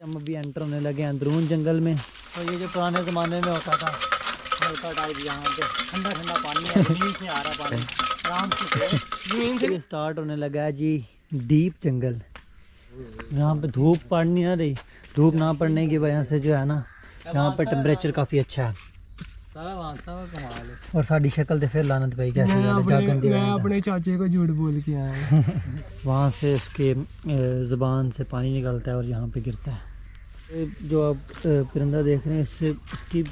हम अभी एंटर होने लगे हैं अंदरून जंगल में। तो ये जो पुराने ज़माने में होता था हल्का टाइप, यहाँ पे ठंडा ठंडा पानी है, ज़मीन से आ रहा पानी आराम से ज़मीन से स्टार्ट होने लगा है जी डीप जंगल। यहाँ पे धूप पड़ नहीं आ रही, धूप ना पड़ने की वजह से जो है ना यहाँ पे टेम्परेचर काफ़ी अच्छा है। और साड़ी शक्ल तो फिर लानत भाई कैसे मैं अपने चाचे को झूठ बोल के आया वहाँ से उसके ज़बान से पानी निकलता है और यहाँ पे गिरता है। जो आप परिंदा देख रहे हैं इससे इसकी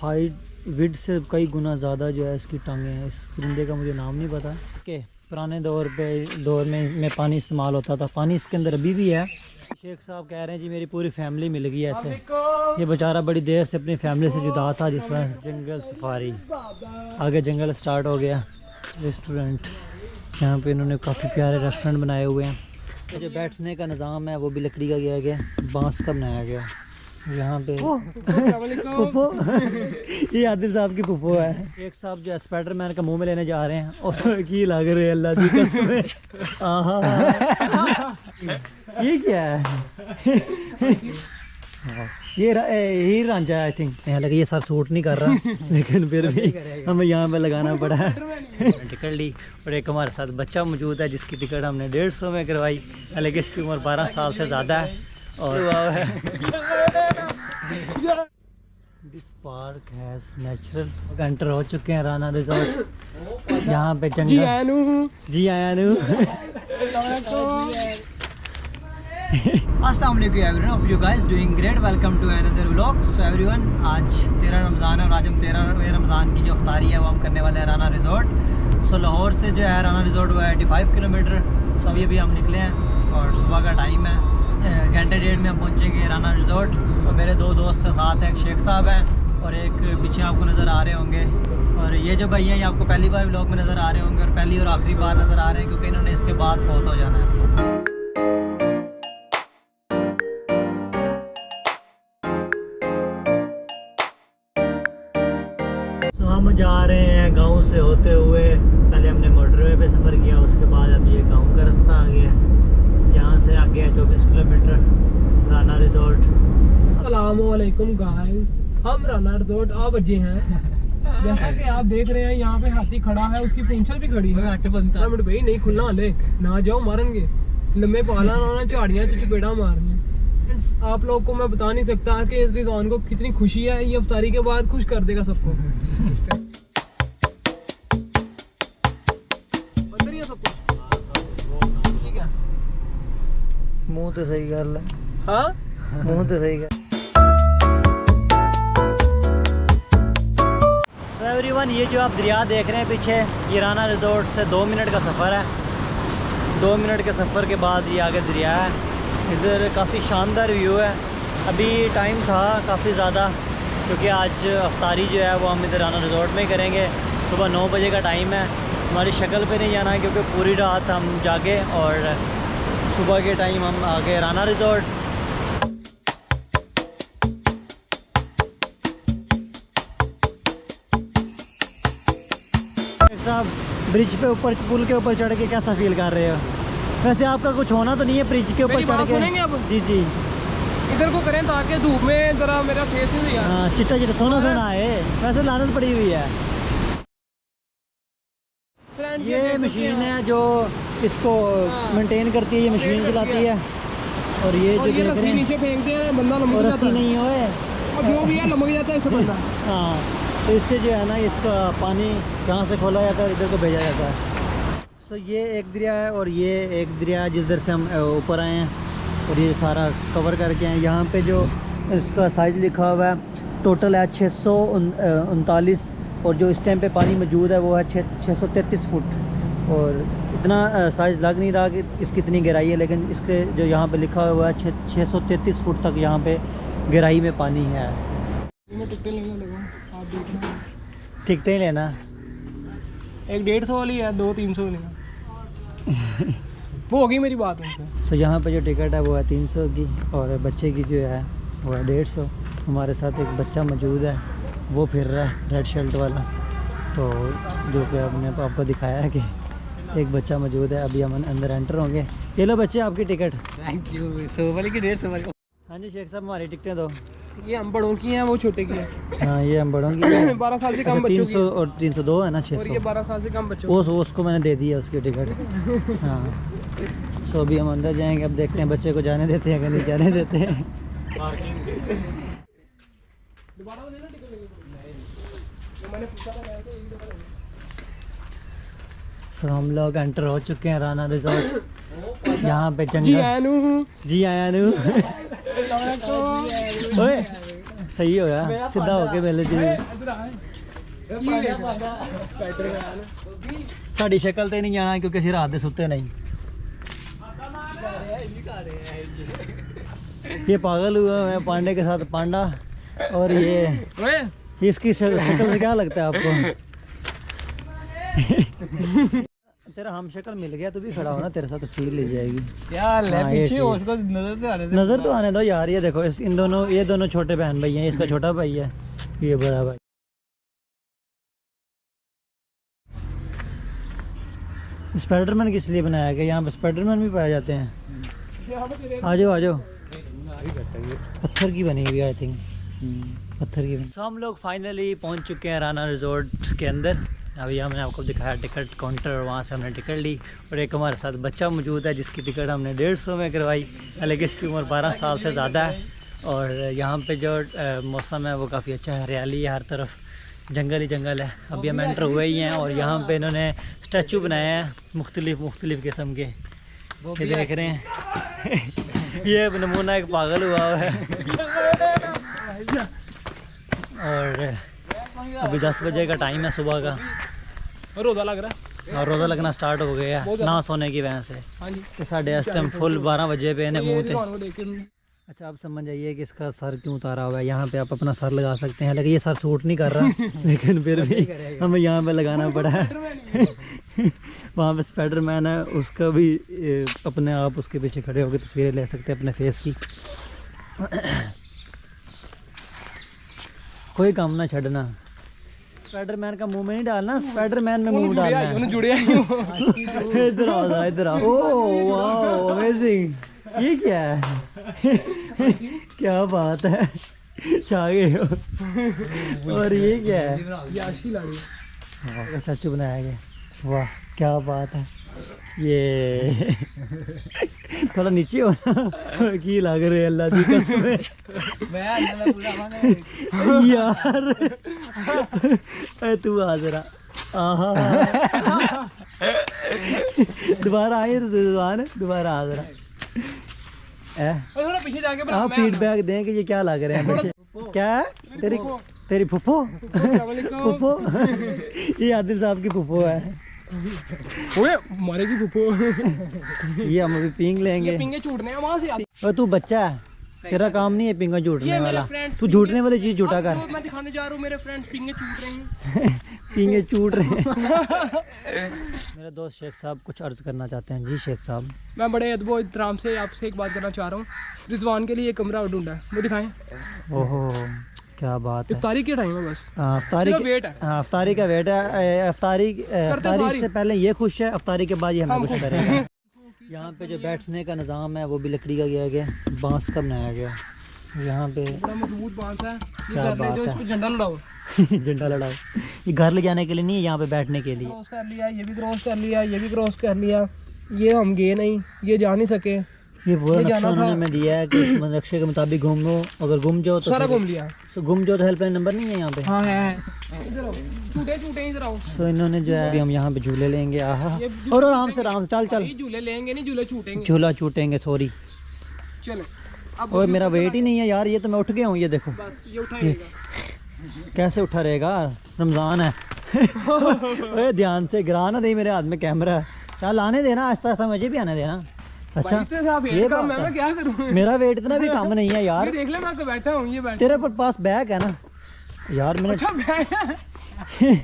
हाइट विड से कई गुना ज़्यादा जो है इसकी टांगें हैं। इस परिंदे का मुझे नाम नहीं पता कि पुराने दौर में पानी इस्तेमाल होता था, पानी इसके अंदर अभी भी है। शेख साहब कह रहे हैं जी मेरी पूरी फैमिली मिल गई है ऐसे। ये बेचारा बड़ी देर से अपनी फैमिली से जुदा था जिस वजह से। जंगल सफारी, आगे जंगल स्टार्ट हो गया। रेस्टोरेंट, यहाँ पे इन्होंने काफ़ी प्यारे रेस्टोरेंट बनाए हुए हैं। तो जो बैठने का निज़ाम है वो भी लकड़ी का किया गया, बांस का बनाया गया। यहाँ पे पुप्पो ये आदिल साहब की पुप्पो है। एक साहब जो स्पाइडरमैन का मुंह में लेने जा रहे हैं और की लग रहे हैं अल्लाह की कसम। आहा ये क्या है? ये हीर रांझा है आई थिंक। यहाँ लगे ये सर सूट नहीं कर रहा लेकिन फिर भी हमें यहाँ पे लगाना पड़ा है। टिकट ली और एक हमारे साथ बच्चा मौजूद है जिसकी टिकट हमने 150 में करवाई, हालांकि इसकी उम्र 12 साल से ज़्यादा है। और this park has natural. Enter हो चुके हैं राना रिजॉर्ट। यहाँ पे जंगल जी आया नू अस्सलाम वालेकुम everyone, hope you guys doing great. Welcome to another vlog. So everyone, आज 13 रमज़ान है और आज हम 13वें रमज़ान की जो अफ्तारी है वो हम करने वाले हैं राना रिजॉर्ट। सो लाहौर से जो है राना रिजॉर्ट वो 85 किलोमीटर। सो अभी हम निकले हैं और सुबह का टाइम है, घंटे डेढ़ में हम पहुँचेंगे राना रिजॉर्ट। तो मेरे दो दोस्त साथ हैं, एक शेख साहब हैं और एक पीछे आपको नज़र आ रहे होंगे। और ये जो भाई हैं ये आपको पहली बार व्लॉग में नज़र आ रहे होंगे और पहली और आखिरी बार नज़र आ रहे हैं क्योंकि इन्होंने इसके बाद फौत हो जाना है। हम जा रहे हैं गांव से होते हुए। पहले हमने मोटरवे पे सफ़र किया, उसके बाद अब ये गांव का रास्ता आ गया। यहाँ से आगे है 24 किलोमीटर राना रिजॉर्ट। अस्सलामुअलैकुम गाइस, हम राना रिजॉर्ट आ बजे हैं। जैसा कि आप देख रहे हैं यहाँ पे हाथी खड़ा है, उसकी पूंछल भी खड़ी है। भाई नहीं खुलना हले ना जाओ मारेंगे, लम्बे पाला ना झाड़ियाँ चपेड़ा मारनी। आप लोग को मैं बता नहीं सकता कि इस रिजवान को कितनी खुशी है, ये अफ्तारी के बाद खुश कर देगा सबको। मुंह तो सही कर ले। हाँ मुंह तो सही कर। सो एवरीवन, ये जो आप दरिया देख रहे हैं पीछे, ये राना रिजॉर्ट से 2 मिनट का सफ़र है। 2 मिनट के सफ़र के बाद ये आगे दरिया है। इधर काफ़ी शानदार व्यू है। अभी टाइम था काफ़ी ज़्यादा क्योंकि आज अफ्तारी जो है वो हम इधर राना रिजॉर्ट में ही करेंगे। सुबह 9 बजे का टाइम है। हमारी शक्ल पे नहीं जाना है क्योंकि पूरी रात हम जागे और सुबह के टाइम हम आ गए राना रिजॉर्ट। साहब ब्रिज पे ऊपर, पुल के ऊपर चढ़ के कैसा फील कर रहे हो? वैसे आपका कुछ होना तो नहीं है ब्रिज के ऊपर चढ़ के? सुनेंगे अब? जी जी, इधर को करें ताकि धूप में जरा मेरा फेस नहीं यार। हाँ चिट्टा चिट्टा सोना सोना है। वैसे लानत पड़ी हुई है। ये मशीन है जो इसको मेंटेन करती है, ये मशीन चलाती है। और ये जो देख रहे हैं नीचे फेंकते हैं, बंदा लमक जाता है। नहीं होए और जो भी है लमक जाता है इससे बंदा। हाँ, तो इससे जो है ना इसका पानी यहाँ से खोला जाता है, इधर को भेजा जाता है। तो ये एक दरिया है और ये एक दरिया है जिधर से हम ऊपर आए हैं और ये सारा कवर करके आए। यहाँ पे जो इसका साइज़ लिखा हुआ है टोटल है 639 और जो इस टाइम पे पानी मौजूद है वो है 633 फुट। और इतना साइज़ लग नहीं रहा कि इसकी इतनी गहराई है, लेकिन इसके जो यहाँ पे लिखा हुआ है 633 फुट तक यहाँ पे गहराई में पानी है। टिकटें लेना, एक 150 वाली है, 200-300 लेना। वो होगी मेरी बात उनसे। तो यहाँ पे जो टिकट है वो है 300 की और बच्चे की जो है वो है 150। हमारे साथ एक बच्चा मौजूद है, वो फिर रहा है रेड शर्ट वाला। तो जो कि हमने आपको दिखाया है कि एक बच्चा मौजूद है। अभी हम अंदर एंटर होंगे। ये लो बच्चे आपकी टिकट। Thank you. 100 वाली की 150 वाली। हाँ जी शेख साहब हमारी टिकटें दो। ये हम बड़ों की हैं, वो छोटे की हैं। हाँ ये हम बड़ों की 12 साल से कम बच्चों की 300 और 302 है ना, और 600। ये 12 साल से कम बच्चों की। उसको मैंने दे दिया उसकी टिकट। हाँ सो अभी हम अंदर जाएंगे, अब देखते हैं बच्चे को जाने देते हैं कि नहीं जाने देते हैं। दोबारा लेना टिकट जो मैंने पूछा था मैं तो एक दफा लेना। सो हम लोग एंटर हो चुके हैं राना रिजॉर्ट। यहाँ पे जी जंगल। आया नू। जी आया नू। ओए सही हो गया, सीधा होके मिले जी। साड़ी शक्ल तो नहीं जाना क्योंकि असं रात दे सुते नहीं। ये पागल हुआ है पांडे के साथ पांडा। और ये इसकी शक्ल से क्या लगता है आपको? तेरा हम शक्ल मिल गया, तू भी खड़ा हो ना, तेरे साथ तस्वीर ली जाएगी यार। पीछे हो, उसको नजर तो आने दो यार। ये देखो इन दोनों, ये दोनों छोटे बहन भाई हैं। इसका छोटा भाई है, ये बड़ा भाई। स्पाइडरमैन किस लिए बनाया गया? यहाँ पे स्पाइडरमैन भी पाए जाते हैं। आ जाओ आ जाओ। पत्थर की बनी हुई है आई थिंक, पत्थर की। तो हम लोग फाइनली पहुँच चुके हैं राना रिजॉर्ट के अंदर। अभी हमने आपको दिखाया टिकट काउंटर, और वहाँ से हमने टिकट ली। और एक हमारे साथ बच्चा मौजूद है जिसकी टिकट हमने 150 में करवाई, हालांकि इसकी उम्र 12 साल से ज़्यादा है। और यहाँ पे जो मौसम है वो काफ़ी अच्छा है, हरियाली है हर तरफ, जंगल ही जंगल है। अभी हम एंटर हुए ही हैं और यहाँ पे इन्होंने स्टैचू बनाए हैं मुख्तलिफ़ किस्म के, ये देख रहे हैं। ये नमूना एक पागल हुआ है। और अभी 10 बजे का टाइम है सुबह का, रोज़ा लग रहा है और रोज़ा लगना स्टार्ट हो गया है ना सोने की वजह से। हाँ जी। तो साढ़े इस टाइम फुल 12 बजे पे इन्हें मुँह थे। अच्छा अच्छा आप समझ जाइए कि इसका सर क्यों उतारा हुआ है। यहाँ पे आप अपना सर लगा सकते हैं, लेकिन ये सर सूट नहीं कर रहा। लेकिन फिर भी हमें यहाँ पे लगाना पड़ा है। वहाँ पे स्पाइडरमैन है, उसका भी अपने आप उसके पीछे खड़े होकर तस्वीरें ले सकते हैं अपने फेस की। कोई काम ना छड़ना, स्पाइडरमैन का मुंह में नहीं डालना, स्पाइडरमैन में मुंह डालना है। इधर आओ जरा, इधर आओ। ओह वाओ अमेजिंग, ये क्या है? क्या बात है, छा गए हो। और ये क्या है? स्टैचू बनाया गया, वाह क्या बात है। ये थोड़ा नीचे हो ना, की लग रहे अल्लाह की कसम यार। तू आ जरा, आहा दोबारा आई तो जुबान, दोबारा आ जरा। पीछे जाके आप फीडबैक दें कि ये क्या लग रहे हैं बच्चे। क्या है तेरी फुफ्फो? फुफ्फो ये आदिल साहब की फुफ्फो है। ओए मारेगी फुफ्फो। ये हम अभी पिंग लेंगे। पिंगे छूटने हैं वहाँ से। और तू बच्चा है, तेरा काम नहीं है पिंगा झूटने वाला। तू झूटने वाली चीज झूठा कर। मैं दिखाने जा रहा हूँ, मेरे फ्रेंड्स पिंगे छूट रहे हैं। पिंगे चूट रहे हैं। मेरे दोस्त शेख साहब कुछ अर्ज करना चाहते हैं। जी शेख साहब। मैं बड़े अदब और इत्तराम से आपसे एक बात करना चाह रहा हूँ। रिजवान के लिए एक कमरा ढूंढा है, वो दिखाएं। ओहो क्या बात है। इफ्तारी के टाइम है बस। अफ्तारी वेट है। हाँ अफ्तारी का वेट है। अफ्तारी से पहले ये खुश है, अफ्तारी के बाद ये हमें खुश करेगा। यहाँ पे जो बैठने का निज़ाम है वो भी लकड़ी का किया गया, बांस का बनाया गया। यहाँ पे बड़ा मजबूत बांस है। क्या बात है। इस पे झंडा लड़ाओ। झंडा लड़ाओ। ये घर ले जाने के लिए नहीं है, यहाँ पे बैठने के लिए। क्रॉस कर लिया, ये भी क्रॉस कर लिया, ये भी क्रॉस कर लिया। ये हम गए नहीं, ये जा नहीं सके। ये पूरा नक्शा उन्होंने हमें दिया है कि इस नक्शे के मुताबिक घूम लो, अगर गुम जाओ तो सारा घूम लिया। तो गुम जाओ तो हेल्पलाइन नंबर नहीं है यहाँ पे। हाँ है। इधर आओ, छूटे इधर आओ। तो इन्होंने जो है हम यहाँ पे झूले लेंगे। आहा और आराम से चल चल। झूले लेंगे नहीं, झूले छूटेंगे। झूला छूटेंगे सॉरी। चलो अब और मेरा वेट ही नहीं है यार, ये तो मैं उठ गया हूँ। ये देखो बस ये उठाएगा। कैसे उठा रहेगा, रमजान है। ओए ध्यान से गिरा ना दे, मेरे हाथ में कैमरा है। चल आने देना, आस्ता आस्ता मुझे भी आने देना। अच्छा ये मैं क्या करूं? मेरा वेट इतना भी कम नहीं है यार। ये देख ले मैं तो बैठा हूं, ये बैठा। तेरे पास बैग है ना यार। मैंने अच्छा बैग है।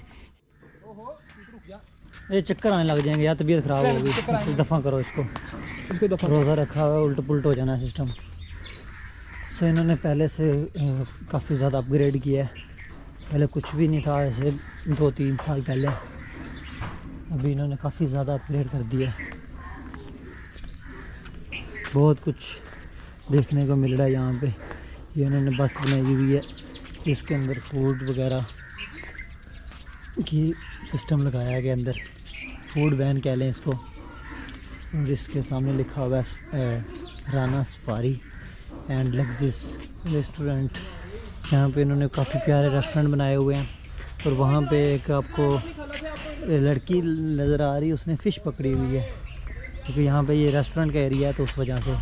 ये चक्कर आने लग जाएंगे यार, तबीयत खराब होगी। दफ़ा करो इसको दफ़ा। रोज़ा रखा हुआ है, उल्ट पुल्ट हो जाना सिस्टम। सो इन्होंने पहले से काफ़ी ज़्यादा अपग्रेड किया है। पहले कुछ भी नहीं था ऐसे 2-3 साल पहले, अभी इन्होंने काफ़ी ज़्यादा अपग्रेड कर दिया है। बहुत कुछ देखने को मिल रहा है यहाँ पे। ये उन्होंने बस बनाई हुई है, इसके अंदर फूड वगैरह की सिस्टम लगाया गया, अंदर फूड वैन कह लें इसको। और इसके सामने लिखा हुआ है राना सफारी एंड लग्जिस रेस्टोरेंट। यहाँ पे इन्होंने काफ़ी प्यारे रेस्टोरेंट बनाए हुए हैं। और वहाँ पे एक आपको लड़की नज़र आ रही है, उसने फ़िश पकड़ी हुई है, क्योंकि यहाँ पे ये रेस्टोरेंट का एरिया है तो उस वजह से।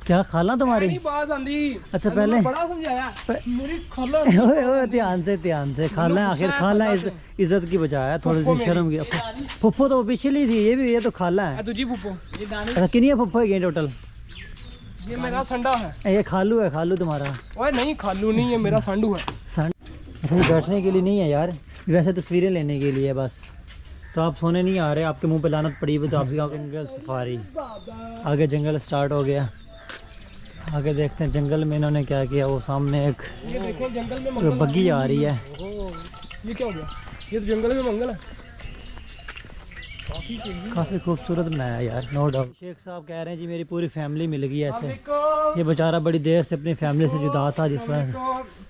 क्या खाला तुम्हारी? अच्छा पहले बड़ा समझाया मेरी खाला। ओए ध्यान से खाला, आखिर खाला इज्जत की बजाय थोड़ी सी शर्म की। फुफ्फो तो पिछली थी, ये तो खाला है। तुझी फुफ्फो। अच्छा कितनी फुफ्फो है टोटल? ये मेरा संडा है। ये खालू है, खालू तुम्हारा? ओए नहीं, खालू नहीं है, मेरा सांडू है। अच्छा ये बैठने के लिए नहीं है यार, वैसे तस्वीरें लेने के लिए बस। तो आप सोने नहीं आ रहे, आपके मुंह पे लानत पड़ी हुई। तो आपके जंगल सफारी, आगे जंगल स्टार्ट हो गया। आगे देखते हैं जंगल में इन्होंने क्या किया। वो सामने एक जंगल में बग्गी आ रही है। ये क्या हो गया? ये तो जंगल में मंगल है। काफ़ी खूबसूरत बनाया यार, नो डाउट। शेख साहब कह रहे हैं जी मेरी पूरी फैमिली मिल गई है ऐसे। ये बेचारा बड़ी देर से अपनी फैमिली से जुदा था जिस वजह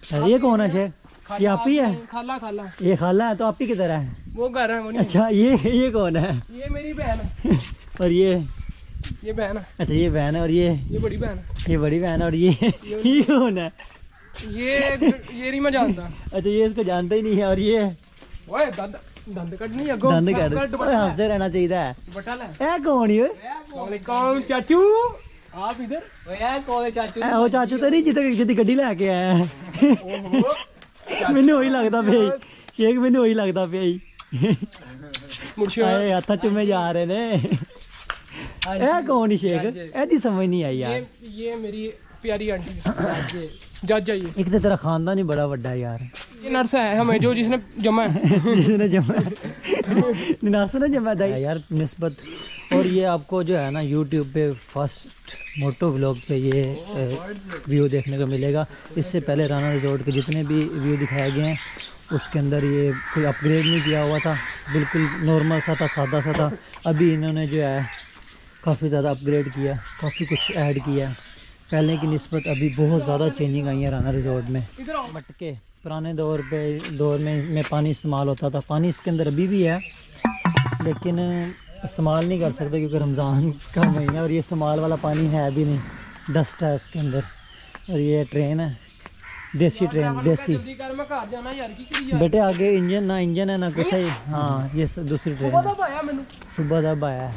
से। ये कौन है शेख? ये आप ही है? खाला खाला। ये खाला है, तो आप ही किधर है? वो घर है वो नहीं। अच्छा ये कौन है? ये मेरी बहन है। और ये बहन है। अच्छा ये बहन है। और ये बड़ी बहन है। ये बड़ी बहन है। और ये कौन है? ये नहीं मैं जानता। अच्छा ये इसको जानता ही नहीं है। और ये ओए दंद कटनी है, दंद कट हंसते रहना चाहिए है। ए कौन है? कौन चाचू? आप इधर? कौन चाचू? वो चाचू तो नहीं जितनी गड्डी लेके आया है। मैंने वही लगता पे शेख, मैंने वही लगता पे हथा चुमे जा रहे ने। ए कौन शेख? ऐसी समझ नहीं आई यार। ये मेरी प्यारी आंटी है। जज जाइए। एक तो तेरा खानदान ही बड़ा बड़ा है यार। ये नर्स है हमें जो जिसने जमा है। जिसने जमा नर्स ने जमा था यार निस्बत। और ये आपको जो है ना यूट्यूब पे फर्स्ट मोटो व्लॉग पे ये व्यू देखने को मिलेगा। इससे पहले राना रिजॉर्ट के जितने भी व्यू दिखाए गए हैं उसके अंदर ये कोई अपग्रेड नहीं किया हुआ था, बिल्कुल नॉर्मल सा था, सादा सा था। अभी इन्होंने जो है काफ़ी ज़्यादा अपग्रेड किया, काफ़ी कुछ ऐड किया है। पहले की निस्बत अभी बहुत ज़्यादा चेंजिंग आई है राना रिजॉर्ट में। मटके पुराने दौर में पानी इस्तेमाल होता था, पानी इसके अंदर अभी भी है लेकिन इस्तेमाल नहीं कर सकते क्योंकि रमज़ान का महीना। और ये इस्तेमाल वाला पानी है भी नहीं, डस्ट है इसके अंदर। और ये ट्रेन है, देसी ट्रेन, देसी। बेटे आगे इंजन है ना कुछ है। हाँ ये दूसरी ट्रेन सुबह दब आया है।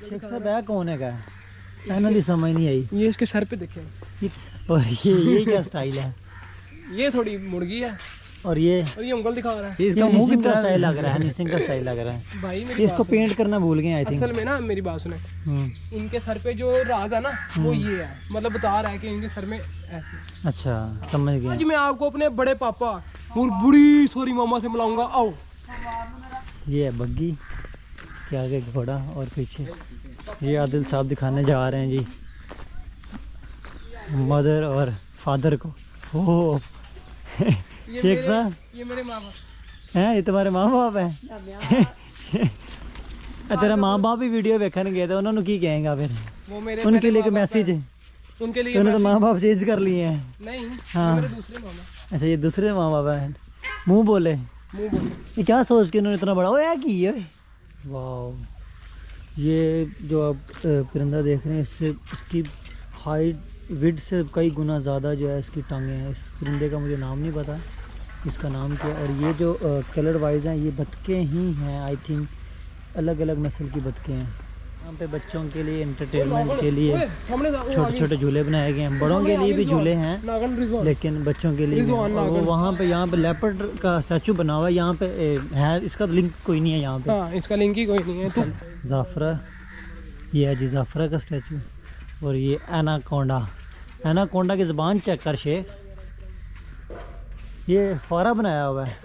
शेख साहब है कौन है? फाइनली समझ नहीं आई। ये इसके सर पे देखे। और ये क्या स्टाइल है? ये थोड़ी मुर्गी है। और ये उंगल दिखा रहा है। इसका मुंह कितना स्टाइल लग रहा है, निसिंग का स्टाइल लग रहा है भाई। इसको पेंट करना भूल गए आई थिंक। असल में ना मेरी बात सुने, इनके सर पे जो राज है ना वो ये है, मतलब बता रहा है कि इनके सर में ऐसे। अच्छा समझ गया। आज मैं आपको अपने बड़े पापा और बड़ी सॉरी मामा से मिलाऊंगा। आओ। ये है बग्गी, इसके आगे घोड़ा और पीछे ये आदिल साहब दिखाने जा रहे हैं जी मदर और फादर को। ओह शेख साहब ये मेरे माँ बाप हैं? ये तुम्हारे माँ बाप हैं? तेरा माँ बाप भी वीडियो देखने गए थे, उन्होंने की कहेंगे फिर? वो मेरे उनके लिए मैसेज है? उनके लिए उन्होंने तो माँ बाप चेंज कर लिए हैं। नहीं हाँ मेरे दूसरे मामा। अच्छा ये दूसरे माँ बाप हैं। मुँह बोले ये क्या सोच के उन्होंने इतना बड़ा वो है कि वाह। ये जो आप परिंदा देख रहे हैं इससे इसकी हाइट विड से कई गुना ज़्यादा जो है इसकी टांगें हैं। इस परिंदे का मुझे नाम नहीं पता इसका नाम क्या। और ये जो कलर वाइज हैं ये बतखें ही हैं आई थिंक, अलग अलग नस्ल की बतखें हैं। यहाँ पे बच्चों के लिए एंटरटेनमेंट के लिए छोटे छोटे झूले बनाए गए हैं, बड़ों के लिए भी झूले हैं लेकिन बच्चों के लिए वो वहाँ पे यहाँ पे लेपर्ड का स्टैचू बना हुआ है। यहाँ पे है, इसका लिंक कोई नहीं है यहाँ पे। हाँ, इसका लिंक ही कोई नहीं है। तो जाफरा ये है जी, जाफरा का स्टैचू। और ये एनाकोंडा की ज़बान चेक कर शेख, ये फौरा बनाया हुआ है,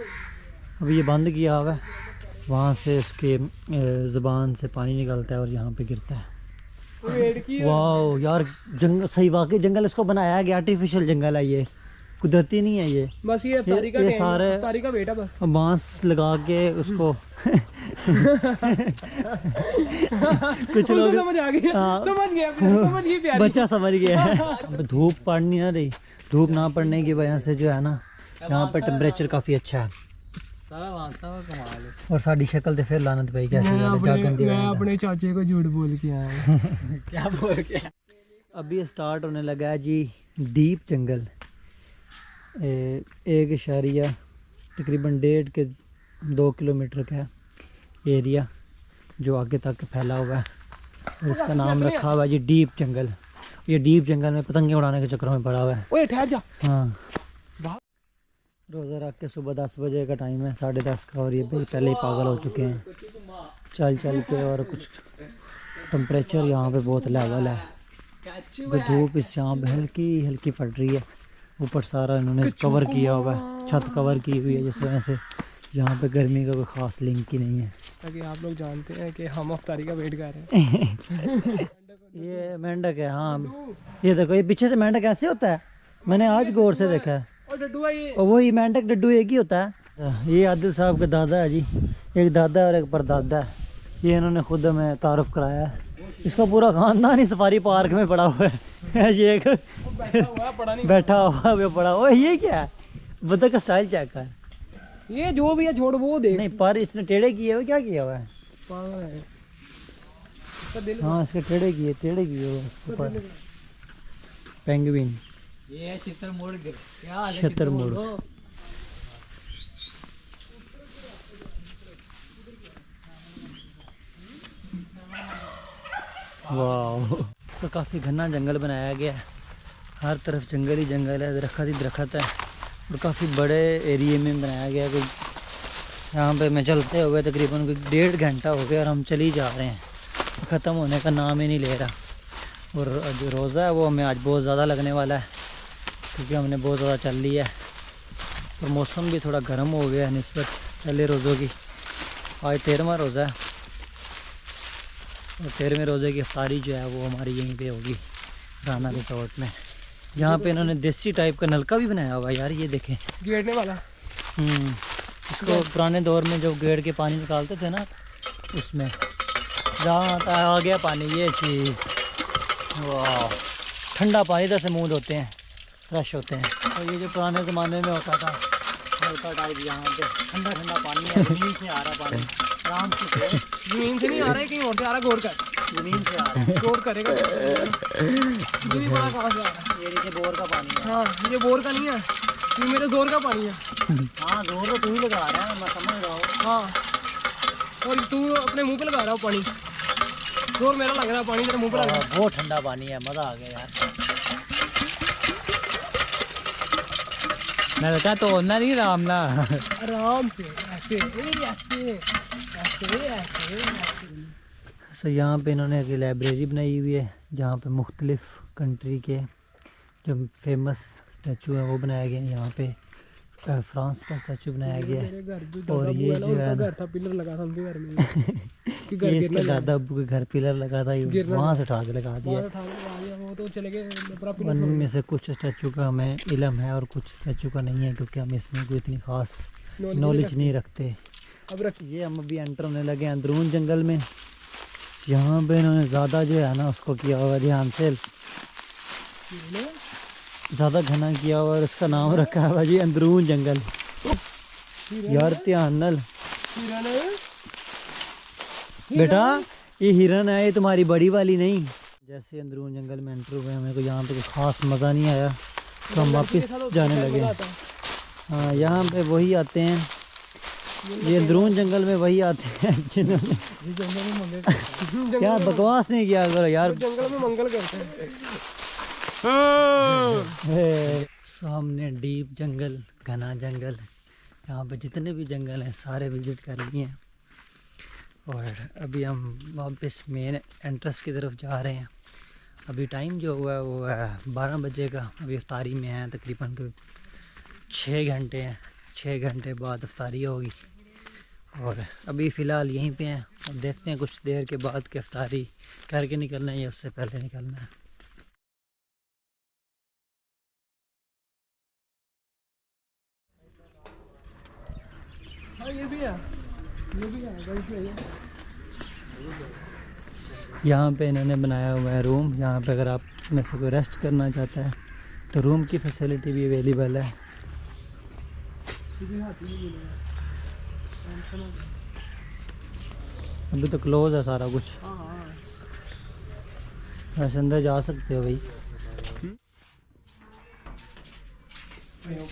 अभी ये बंद किया हुआ है। वहाँ से उसके ज़बान से पानी निकलता है और यहाँ पे गिरता है। वाह यार जंगल सही, वाकई जंगल इसको बनाया गया, आर्टिफिशियल जंगल है ये। कुदरती नहीं है ये, बस ये अफ्तारी का ये टाइम, सारे अफ्तारी का बेटा बस बांस लगा के उसको कुछ उनको लोग समझ आ गया, हाँ। समझ गई प्यारी। बच्चा समझ गया है। अब धूप पड़नी ना रही, धूप ना पड़ने की वजह से जो है ना यहाँ पे टेम्परेचर काफ़ी अच्छा है। और साड़ी शक्ल तो फिर लानत भाई कैसी मैं अपने चाचे को झूठ बोल के आया। क्या बोल के? अभी स्टार्ट होने लगा है जी डीप जंगल। 1 तकरीबन 1.5 के 2 किलोमीटर का एरिया जो आगे तक फैला हुआ है, और इसका नाम रखा हुआ है जी डीप जंगल। ये डीप जंगल में पतंगे उड़ाने के चक्करों में पड़ा हुआ है। ओए ठहर जा। हाँ, रोज़ा रख के सुबह 10 बजे का टाइम है, 10:30 का, और ये भाई पहले ही पागल हो चुके हैं चल चल के। और कुछ टेम्परेचर यहाँ पे बहुत लेवल है, धूप इस यहाँ पे हल्की हल्की पड़ रही है। ऊपर सारा इन्होंने कवर किया हुआ है, छत कवर की हुई है, जिस वजह से यहाँ पे गर्मी का कोई ख़ास लिंक ही नहीं है। ताकि आप लोग जानते हैं कि हम अफ्तारी का वेट कर रहे हैं। ये मेंढक है। हाँ, ये देखो, ये पीछे से मेंढक कैसे होता है, मैंने आज गौर से देखा है। और डड्डू ये और वही मेंढक डड्डू एक ही होता है। ये आदिल साहब के दादा है जी, एक दादा और एक परदादा है। ये इन्होंने खुद हमें तारुफ कराया है। इसका पूरा खानदान ही सफारी पार्क में पड़ा हुआ है। ये एक बैठा हुआ है पड़ा हुआ। ये क्या है, बतख का स्टाइल चेक है। ये जो भी है छोड़, वो देख। नहीं, पर इसने टेढ़े किए हुए, क्या किया हुआ है? पागल है इसका दिल। हाँ, इसके टेढ़े किए हुए पेंगुइन। ये है शतरमुर्ग। क्या हाल है शतरमुर्ग। वाह, तो काफ़ी घना जंगल बनाया गया है, हर तरफ जंगल ही जंगल है, दरख्त ही दरख्त है, और काफ़ी बड़े एरिए में बनाया गया है। यहाँ पे मैं चलते हुए तकरीबन 1.5 घंटा हो गया और हम चल ही जा रहे हैं, ख़त्म होने का नाम ही नहीं ले रहा। और जो रोज़ा है वो हमें आज बहुत ज़्यादा लगने वाला है, क्योंकि हमने बहुत ज़्यादा चल लिया है, और मौसम भी थोड़ा गर्म हो गया है निस्बत पहले रोज़ों की। आज 13वां रोज़ा है, और 13वें रोज़े की इफ्तारी जो है वो हमारी यहीं पे होगी, राना रिसोर्ट में। यहाँ पे इन्होंने देसी टाइप का नलका भी बनाया हुआ है यार, ये देखें, गेड़ने वाला। इसको पुराने दौर में जब गेड़ के पानी निकालते थे ना, उसमें जहाँ आ गया पानी, ये चीज़। वाह, ठंडा पानी से मुँह धोते हैं, फ्रेश होते हैं। और ये जो पुराने ज़माने में होता था नलका टाइप, यहाँ पे ठंडा ठंडा पानी है, ज़मीन से आ रहा पानी, आराम से। जमीन से नहीं आ रहा है, कहीं और से आ रहा है, गौर कर। ज़मीन से आ रहा है, गौर करेगा ये बड़ा कहाँ से आ रहा है? ये देखिए बोर का पानी है। हाँ, ये बोर का नहीं है, ये मेरे जोर का पानी है। हाँ, जोर तो तू ही लगा रहा है, मैं समझ रहा हूँ। हाँ, और तू अपने मुंह पे लगा रहा हो पानी, जोर मेरा लग रहा है, पानी तेरे मुंह पे लग रहा है। बहुत ठंडा पानी है, मज़ा आ गया यार। नलका तोड़ना नहीं, रामना आराम से ऐसे ऐसे ऐसे ऐसे। सो यहाँ पे इन्होंने एक लाइब्रेरी बनाई हुई है, जहाँ पे मुख्तलिफ़ कंट्री के जो फेमस स्टैचू है वो बनाया गया है। यहाँ पे फ्रांस का स्टैचू बनाया गया है, और ये जो है घर था, पिलर लगा था उनके घर में। कि घर ये गिरने इसके दादा अब्बू के घर पिलर लगा था, ये वहाँ से उठा के लगा दिया। वो तो चले गए, पूरा पिलर उनमें से कुछ स्टैचू का हमें इल्म है और कुछ स्टैचू का नहीं है, क्योंकि हम इसमें कोई इतनी ख़ास नॉलेज नहीं रखते। अब रख। ये हम अभी एंटर होने लगे हैं अंदरून जंगल में। यहाँ पे इन्होंने ज़्यादा जो है ना उसको किया हुआ ध्यान से, ज़्यादा घना किया हुआ, और उसका नाम रखा हुआ जी अंदरून जंगल। यार ध्यान नाल बेटा, ये हिरन है, ये तुम्हारी बड़ी वाली नहीं। जैसे अंदरून जंगल में एंटर हुए, हमें को यहाँ पे कोई ख़ास मज़ा नहीं आया, तो हम वापस जाने लगे। हाँ, यहाँ पे वही आते हैं, ये अंदरून जंगल में वही आते हैं जिन्होंने क्या बकवास नहीं किया करो यार, जंगल में मंगल करते हैं। सामने डीप जंगल, घना जंगल, यहाँ पे जितने भी जंगल हैं सारे विज़िट कर लिए हैं, और अभी हम वापस मेन एंट्रेंस की तरफ जा रहे हैं। अभी टाइम जो हुआ है वो है 12 बजे का, अभी इफ्तारी में है, तकरीबन 6 घंटे हैं, 6 घंटे बाद इफ्तारी होगी, और अभी फ़िलहाल यहीं पे हैं। अब देखते हैं कुछ देर के बाद कि इफ्तारी करके निकलना है या उससे पहले निकलना है। ये भी है, ये भी है, गाइस ये है। यहाँ पे इन्होंने बनाया हुआ है रूम। यहाँ पे अगर आप में से कोई रेस्ट करना चाहता है तो रूम की फैसिलिटी भी अवेलेबल है। ये भी हाथी नहीं मिलेगा। टेंशन हो गई। अभी तो क्लोज है सारा कुछ, हाँ हाँ। वैसे अंदर जा सकते हो भाई। आयो।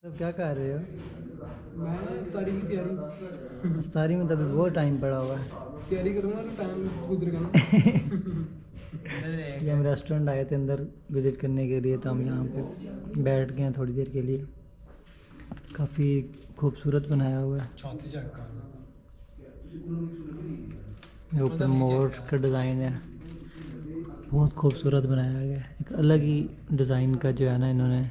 तो क्या कर रहे हो? मैं इफ्तारी की तैयारी इफ्तारी में तो अभी बहुत टाइम पड़ा हुआ है। तैयारी करूँगा तो टाइम गुजरेगा ना। ये हम रेस्टोरेंट आए थे अंदर विज़िट करने के लिए, तो हम यहाँ पे बैठ गए हैं थोड़ी देर के लिए। काफ़ी खूबसूरत बनाया हुआ है। छाती चेक कर। ये ऊपर मोर का डिज़ाइन है, बहुत खूबसूरत बनाया गया है। एक अलग ही डिज़ाइन का जो है ना इन्होंने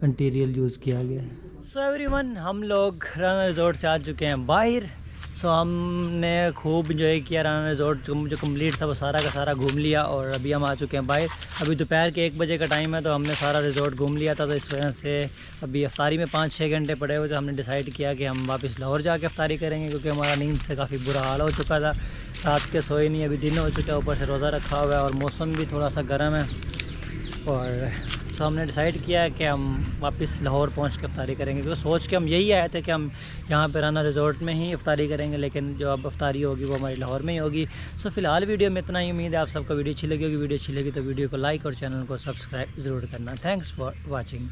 इंटीरियर यूज़ किया गया है। सो एवरीवन, हम लोग राना रिजॉर्ट से आ चुके हैं बाहर। सो हमने खूब इंजॉय किया। राना रिजॉर्ट जो कंप्लीट था वो सारा का सारा घूम लिया, और अभी हम आ चुके हैं बाहर। अभी दोपहर के 1 बजे का टाइम है, तो हमने सारा रिजॉर्ट घूम लिया था। तो इस वजह से अभी इफ्तारी में 5-6 घंटे पड़े हुए थे। हमने डिसाइड किया कि हम वापस लाहौर जाके इफ्तारी करेंगे, क्योंकि हमारा नींद से काफ़ी बुरा हाल हो चुका था। रात के सोए नहीं, अभी दिन हो चुका है, ऊपर से रोज़ा रखा हुआ है और मौसम भी थोड़ा सा गर्म है। और तो हमने डिसाइड किया है कि हम वापस लाहौर पहुंच के इफ्तारी करेंगे, क्योंकि सोच के हम यही आए थे कि हम यहाँ पे राना रिजॉर्ट में ही इफ्तारी करेंगे, लेकिन जो अब इफ्तारी होगी वो हमारी लाहौर में ही होगी। सो फिलहाल वीडियो में इतना ही। उम्मीद है आप सबको वीडियो अच्छी लगी होगी। वीडियो अच्छी लगी तो वीडियो को लाइक और चैनल को सब्सक्राइब ज़रूर करना। Thanks for watching.